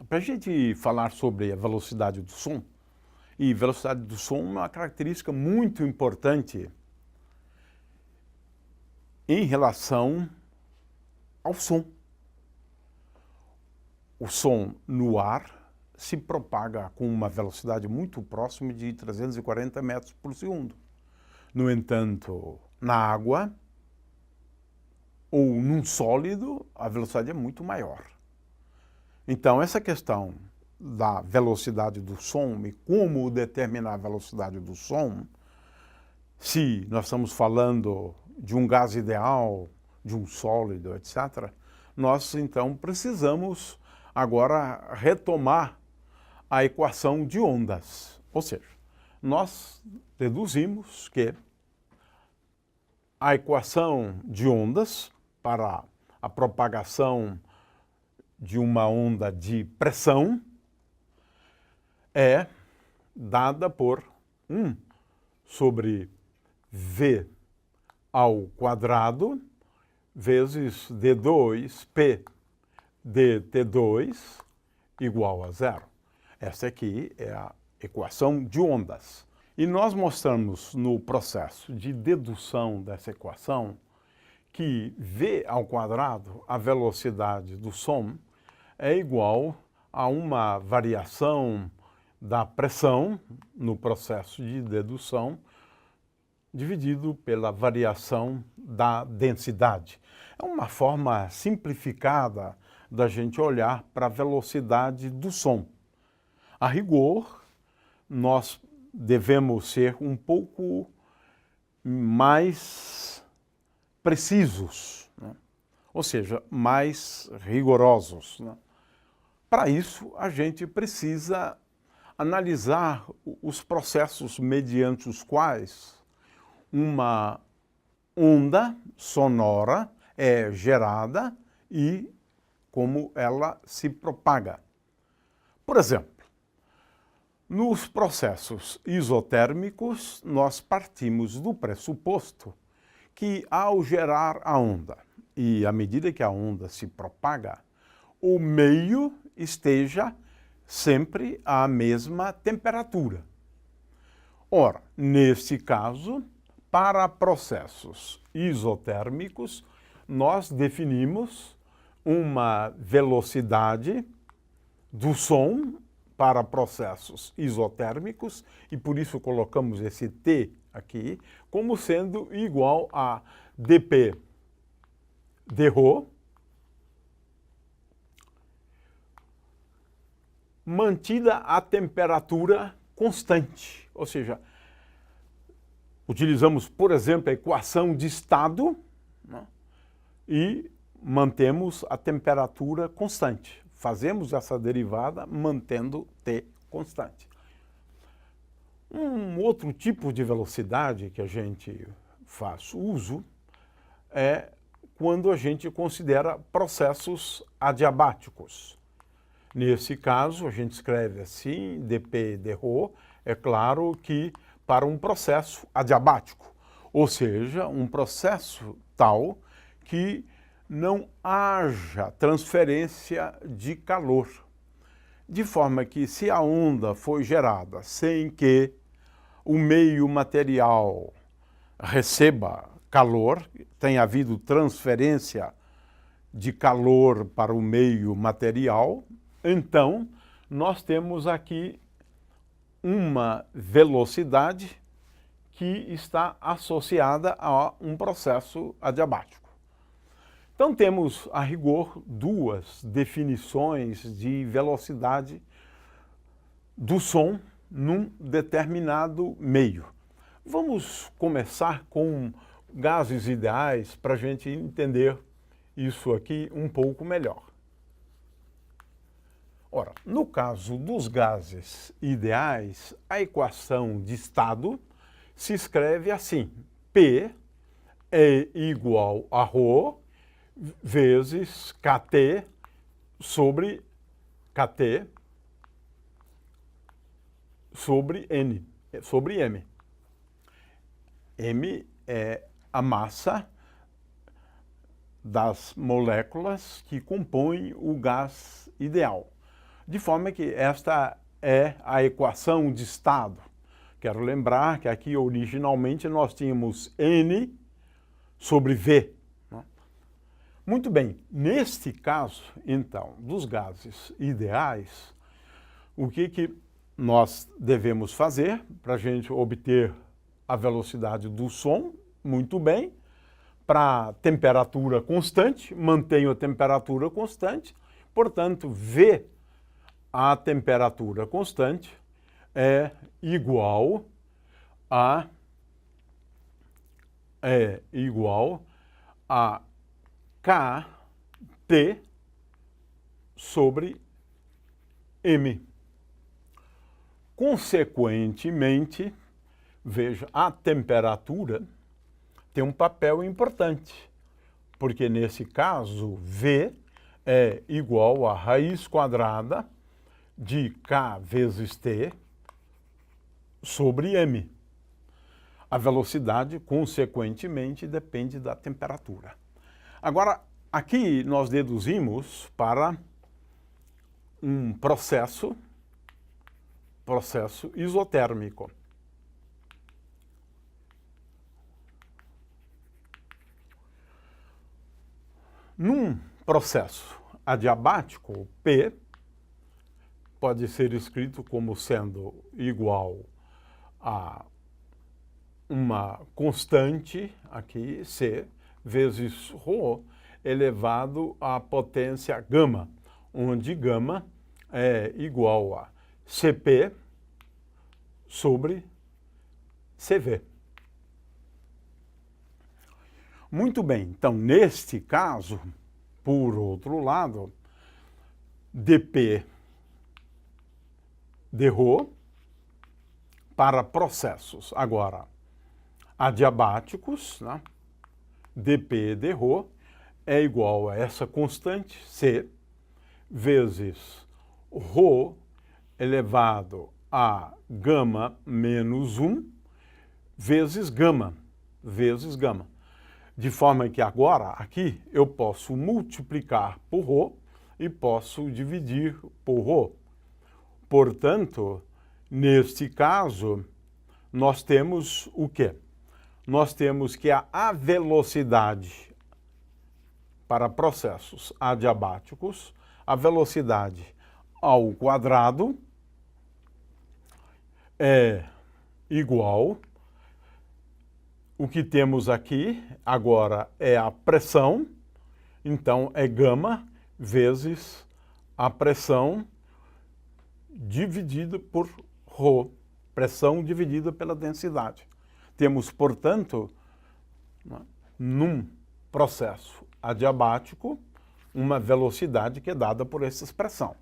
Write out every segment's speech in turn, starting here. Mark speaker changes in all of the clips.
Speaker 1: Para a gente falar sobre a velocidade do som, e velocidade do som é uma característica muito importante em relação ao som. O som no ar se propaga com uma velocidade muito próxima de 340 metros por segundo. No entanto, na água ou num sólido, a velocidade é muito maior. Então, essa questão da velocidade do som e como determinar a velocidade do som, se nós estamos falando de um gás ideal, de um sólido, etc., nós então precisamos agora retomar a equação de ondas. Ou seja, nós deduzimos que a equação de ondas para a propagação de uma onda de pressão é dada por 1 sobre V ao quadrado vezes D2P dt2 igual a zero. Essa aqui é a equação de ondas. E nós mostramos no processo de dedução dessa equação que V ao quadrado, a velocidade do som, é igual a uma variação da pressão no processo de dedução dividido pela variação da densidade. É uma forma simplificada da gente olhar para a velocidade do som. A rigor, nós devemos ser um pouco mais precisos, né? Ou seja, mais rigorosos, né? Para isso, a gente precisa analisar os processos mediante os quais uma onda sonora é gerada e como ela se propaga. Por exemplo, nos processos isotérmicos, nós partimos do pressuposto que ao gerar a onda e à medida que a onda se propaga, o meio esteja sempre à mesma temperatura. Ora, neste caso, para processos isotérmicos, nós definimos uma velocidade do som para processos isotérmicos e por isso colocamos esse T aqui como sendo igual a dp dρ mantida a temperatura constante, ou seja, utilizamos, por exemplo, a equação de estado, né, e mantemos a temperatura constante. Fazemos essa derivada mantendo T constante. Um outro tipo de velocidade que a gente faz uso é quando a gente considera processos adiabáticos. Nesse caso, a gente escreve assim, dp dρ, é claro que para um processo adiabático, ou seja, um processo tal que não haja transferência de calor. De forma que se a onda foi gerada sem que o meio material receba calor, tenha havido transferência de calor para o meio material, então nós temos aqui uma velocidade que está associada a um processo adiabático. Então temos, a rigor, duas definições de velocidade do som num determinado meio. Vamos começar com gases ideais para a gente entender isso aqui um pouco melhor. Ora, no caso dos gases ideais, a equação de estado se escreve assim: P é igual a ρ vezes Kt sobre N, sobre M. M é a massa das moléculas que compõem o gás ideal. De forma que esta é a equação de estado. Quero lembrar que aqui originalmente nós tínhamos N sobre V. Muito bem, neste caso, então, dos gases ideais, o que nós devemos fazer para a gente obter a velocidade do som? Muito bem, para temperatura constante, mantenho a temperatura constante, portanto, V, a temperatura constante, é igual a KT sobre M. Consequentemente, veja, a temperatura tem um papel importante, porque nesse caso, V é igual a raiz quadrada de K vezes T sobre M. A velocidade, consequentemente, depende da temperatura. Agora, aqui nós deduzimos para um processo isotérmico. Num processo adiabático, P pode ser escrito como sendo igual a uma constante, aqui, C, vezes ρ, elevado à potência gama, onde gama é igual a Cp sobre Cv. Muito bem, então, neste caso, por outro lado, dP dρ para processos agora adiabáticos, né? dP dρ é igual a essa constante, C, vezes ρ elevado a gama menos 1, vezes gama. De forma que agora, aqui, eu posso multiplicar por ρ e posso dividir por ρ. Portanto, neste caso, nós temos o quê? Nós temos que a velocidade para processos adiabáticos, a velocidade ao quadrado é igual. O que temos aqui agora é a pressão, então é gama vezes a pressão dividida por ρ, pressão dividida pela densidade. Temos, portanto, num processo adiabático, uma velocidade que é dada por essa expressão.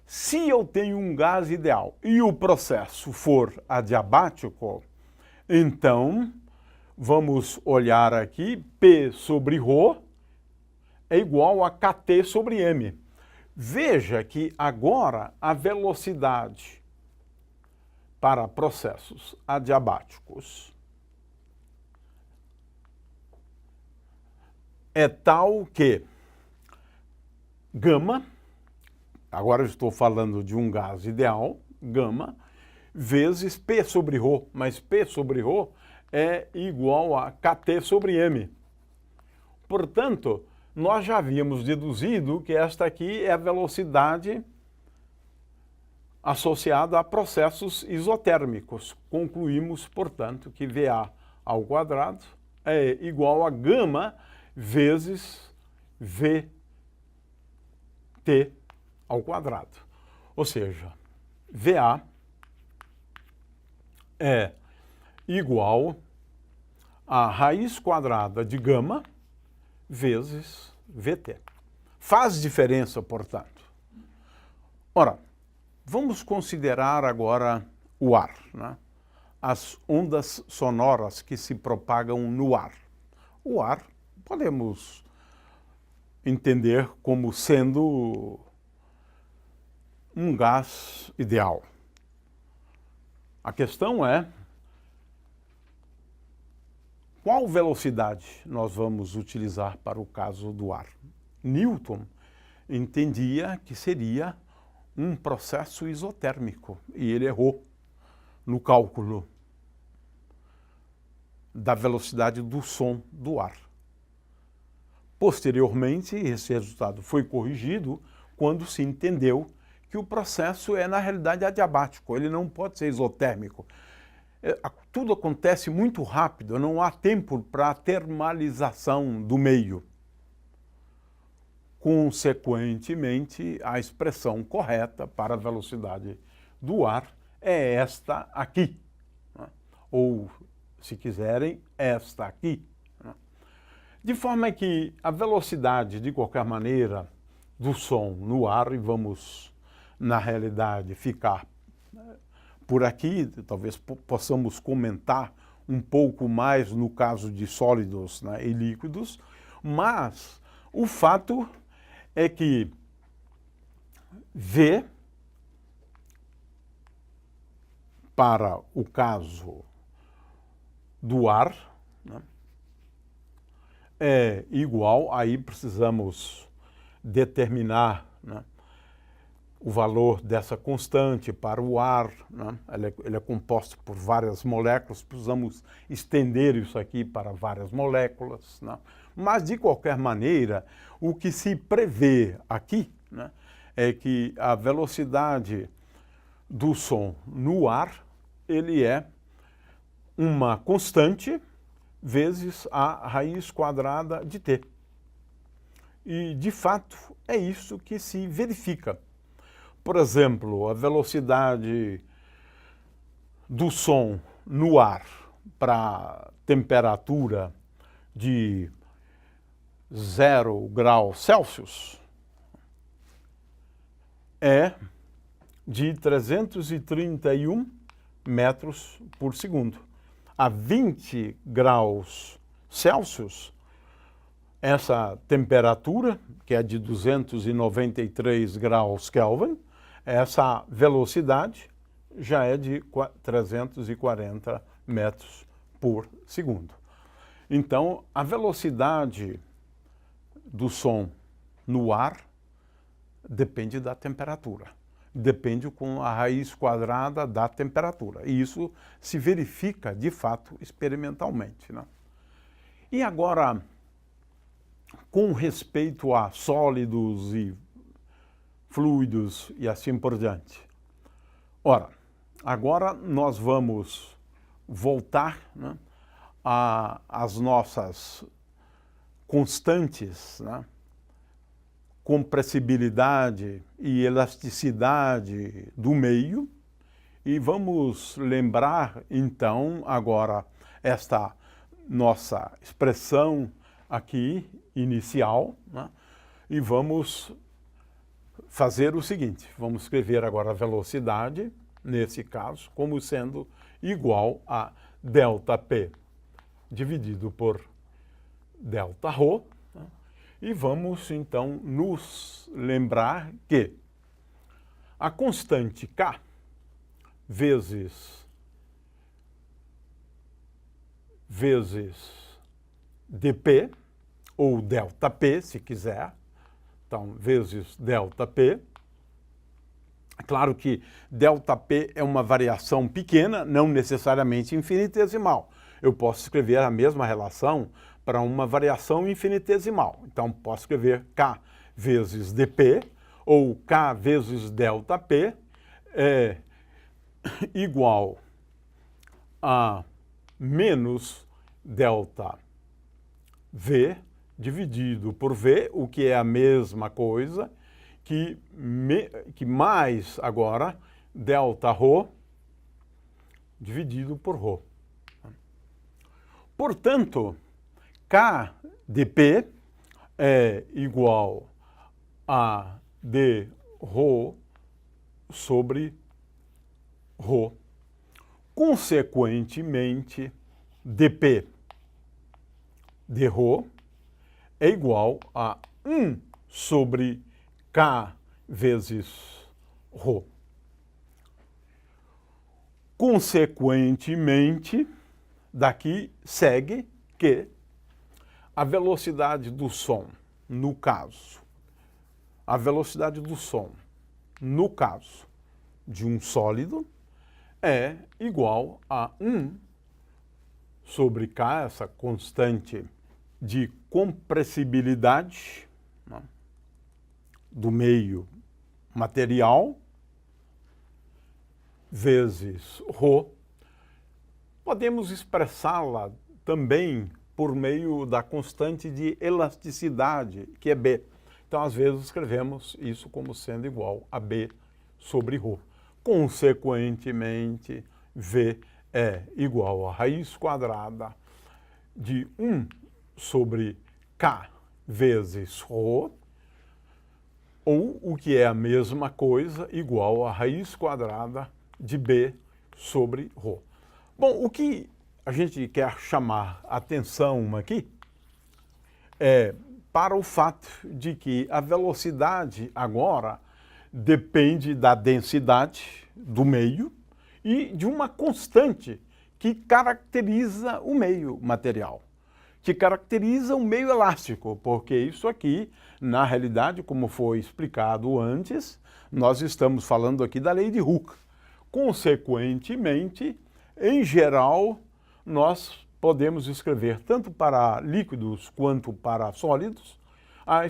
Speaker 1: Se eu tenho um gás ideal e o processo for adiabático, então vamos olhar aqui, P sobre ρ é igual a KT sobre M. Veja que agora a velocidade para processos adiabáticos é tal que gama, agora eu estou falando de um gás ideal, gama, vezes P sobre ρ, mas P sobre ρ é igual a KT sobre M. Portanto, nós já havíamos deduzido que esta aqui é a velocidade associada a processos isotérmicos. Concluímos, portanto, que VA ao quadrado é igual a gama vezes VT ao quadrado. Ou seja, VA é igual a raiz quadrada de gama vezes VT. Faz diferença, portanto. Ora, vamos considerar agora o ar, né? As ondas sonoras que se propagam no ar. O ar podemos entender como sendo um gás ideal. A questão é qual velocidade nós vamos utilizar para o caso do ar? Newton entendia que seria um processo isotérmico e ele errou no cálculo da velocidade do som do ar. Posteriormente, esse resultado foi corrigido quando se entendeu que o processo é, na realidade, adiabático, ele não pode ser isotérmico. Tudo acontece muito rápido, não há tempo para a termalização do meio. Consequentemente, a expressão correta para a velocidade do ar é esta aqui, né? Ou, se quiserem, esta aqui, né? De forma que a velocidade, de qualquer maneira, do som no ar, e vamos, na realidade, ficar por aqui, talvez possamos comentar um pouco mais no caso de sólidos, né, e líquidos, mas o fato é que V, para o caso do ar, né, é igual, aí precisamos determinar, né, o valor dessa constante para o ar, né? Ele é composto por várias moléculas, precisamos estender isso aqui para várias moléculas, né? Mas, de qualquer maneira, o que se prevê aqui, né, é que a velocidade do som no ar, ele é uma constante vezes a raiz quadrada de t. E, de fato, é isso que se verifica. Por exemplo, a velocidade do som no ar para temperatura de 0 graus Celsius é de 331 metros por segundo. A 20 graus Celsius, essa temperatura, que é de 293 graus Kelvin, essa velocidade já é de 340 metros por segundo. Então, a velocidade do som no ar depende da temperatura. Depende com a raiz quadrada da temperatura. E isso se verifica, de fato, experimentalmente, né? E agora, com respeito a sólidos e fluidos e assim por diante. Ora, agora nós vamos voltar, né, às nossas constantes, né, compressibilidade e elasticidade do meio, e vamos lembrar, então, agora esta nossa expressão aqui, inicial, né, e vamos fazer o seguinte, vamos escrever agora a velocidade, nesse caso, como sendo igual a ΔP dividido por Δρ, né? E vamos, então, nos lembrar que a constante K vezes dP, ou ΔP, se quiser, então, vezes ΔP. É claro que ΔP é uma variação pequena, não necessariamente infinitesimal. Eu posso escrever a mesma relação para uma variação infinitesimal. Então, posso escrever K vezes dP, ou K vezes ΔP, é igual a menos ΔV dividido por V, o que é a mesma coisa que mais agora Δρ dividido por ρ. Portanto, K dP é igual a dρ sobre ρ. Consequentemente, dP dρ é igual a 1 sobre K vezes ρ. Consequentemente, daqui segue que a velocidade do som, no caso, de um sólido é igual a 1 sobre K, essa constante de compressibilidade, né, do meio material, vezes ρ. Podemos expressá-la também por meio da constante de elasticidade, que é B. Então, às vezes, escrevemos isso como sendo igual a B sobre ρ. Consequentemente, V é igual a raiz quadrada de 1 sobre K vezes ρ, ou, o que é a mesma coisa, igual a raiz quadrada de B sobre ρ. Bom, o que a gente quer chamar atenção aqui é para o fato de que a velocidade agora depende da densidade do meio e de uma constante que caracteriza o meio material, que caracteriza o meio elástico, porque isso aqui, na realidade, como foi explicado antes, nós estamos falando aqui da lei de Hooke. Consequentemente, em geral, nós podemos escrever tanto para líquidos quanto para sólidos a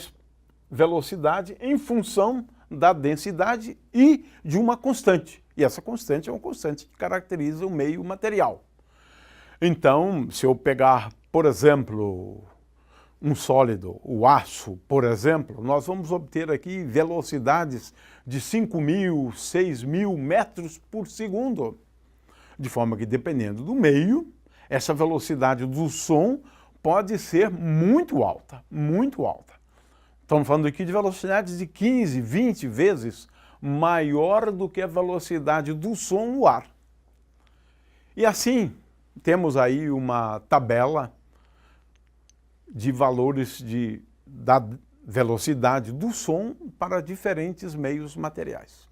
Speaker 1: velocidade em função da densidade e de uma constante. E essa constante é uma constante que caracteriza o meio material. Então, se eu pegar, por exemplo, um sólido, o aço, por exemplo, nós vamos obter aqui velocidades de 5.000, 6.000 metros por segundo. De forma que, dependendo do meio, essa velocidade do som pode ser muito alta, muito alta. Estamos falando aqui de velocidades de 15, 20 vezes maior do que a velocidade do som no ar. E assim, temos aí uma tabela de valores da velocidade do som para diferentes meios materiais.